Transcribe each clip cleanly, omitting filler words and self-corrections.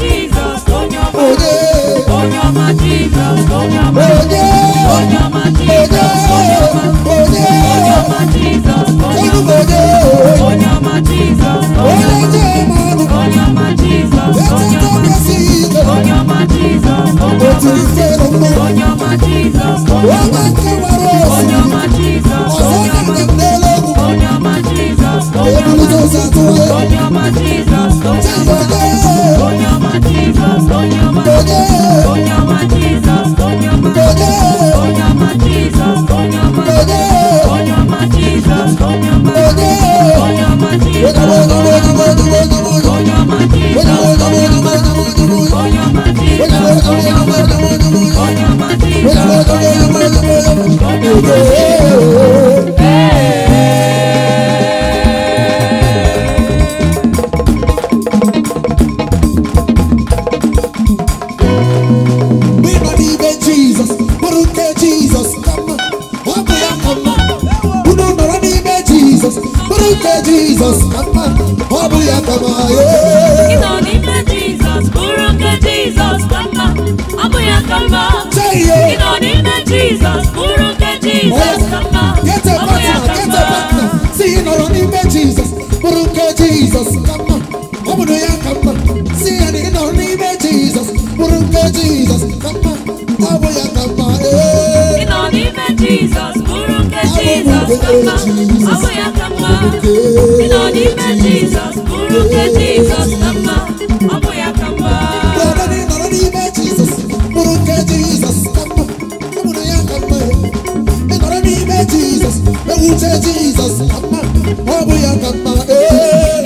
Jesus, Jesus, come on, Abuya come on, you don't need me, Jesus, Buruke Jesus, come on, Abuya come on, you don't need me, Jesus, Buruke Jesus, come on, get a partner, see you don't need me, Jesus, Buruke Jesus, come on, Abuya come on, see you don't need me, Jesus, Buruke Jesus, come on, Abuya come on, you don't need me, Jesus, Buruke Jesus, come on, Abuya come on. You don't need me, Jesus. Buruke Jesus, come on. Abuya come on. You don't need me, Jesus. Buruke Jesus, come on. Abuya come on. You don't need me, Jesus. Buruke Jesus, come on. Abuya come on.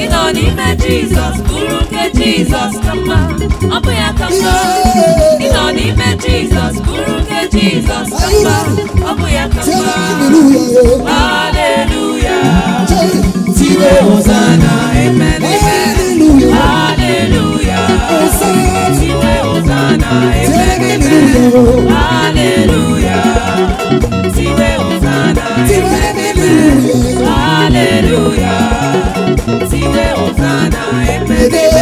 You don't need me, Jesus. Buruke Jesus, come on. Abuya come on. You don't need me, Jesus. Buruke Jesus, come on. Abuya come on. Hallelujah. Tiwe Hosanna, amen, amen. Hallelujah. Tiwe Hosanna, amen, amen. Hallelujah. Tiwe Hosanna, amen, amen. Hallelujah. Tiwe Hosanna, amen,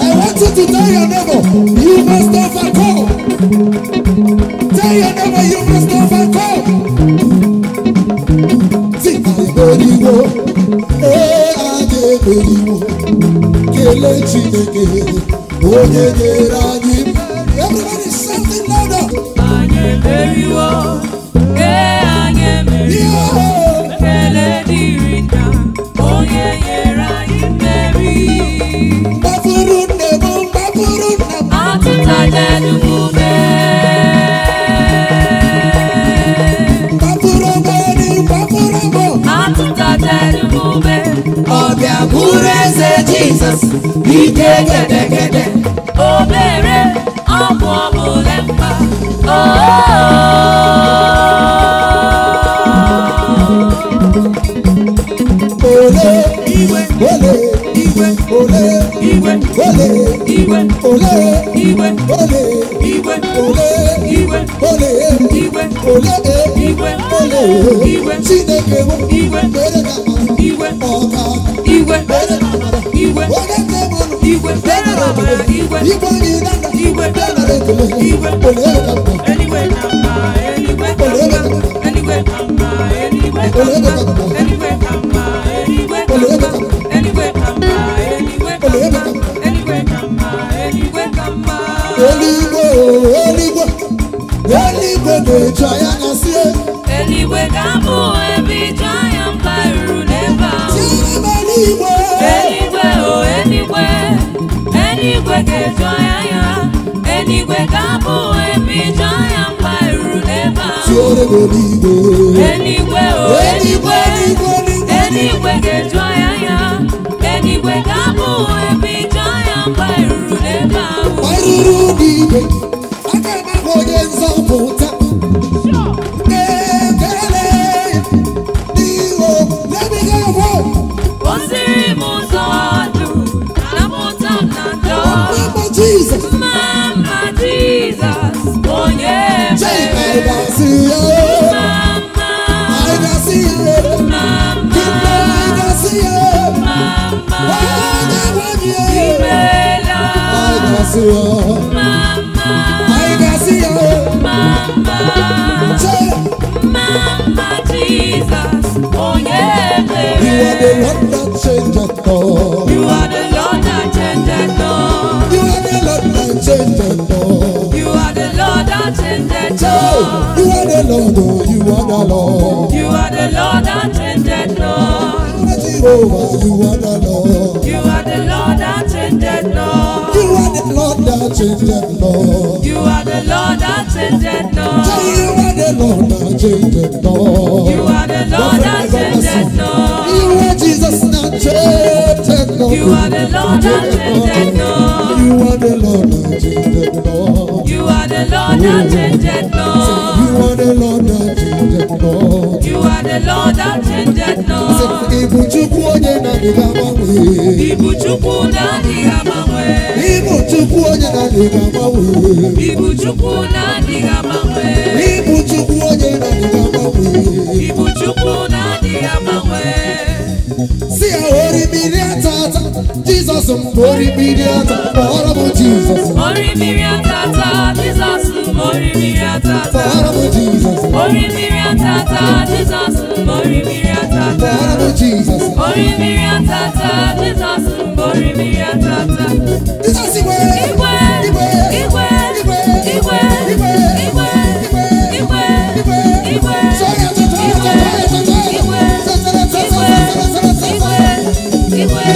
I want you to tell your neighbor, you must overcome. Tell your neighbor, you must overcome. See, I'm very well. Hey, I'm very well. Everybody something louder. I'm very well. Hey, I'm very well. Jesus, we get oh, baby, I'm You are the Lord, you are the Lord. You are the Lord, attended Lord. You are the the Lord that changed Lord. You are the Lord that changed Lord. You are the Lord that changed Lord. You are the Lord that changed Lord. You are Jesus that changed Lord. You are the Lord that changed Lord. You are the Lord that changed Lord. You are the Lord that changed Lord. You are the Lord that changed Lord. You are the Lord that changed Lord. Ibu chukwu onye na-adịghị agbanwe. Ibu chukwu na-adịghị agbanwe. Ibu chukwu onye na-adịghị agbanwe. Ibu chukwu na-adịghị agbanwe. Ibu chukwu onye na-adịghị agbanwe. Ibu chukwu na-adịghị agbanwe. Si ya orimiri atata, Jesus orimiri atata, kpọrọ m Jesus. Orimiri atata, Jesus orimiri atata. Kpọrọ m Jesus. Orimiri atata, Jesus orimiri atata. Kpọrọ m Jesus. Orimiri atata, Jesus orimiri atata. Jesus igwe. Igwe, Igwe. igwe, Igwe. igwe, Igwe. igwe, igwe, igwe, So ya tata, ya tata, ya tata. igwe, Tata, tata, igwe, tata, tata, tata. igwe, igwe,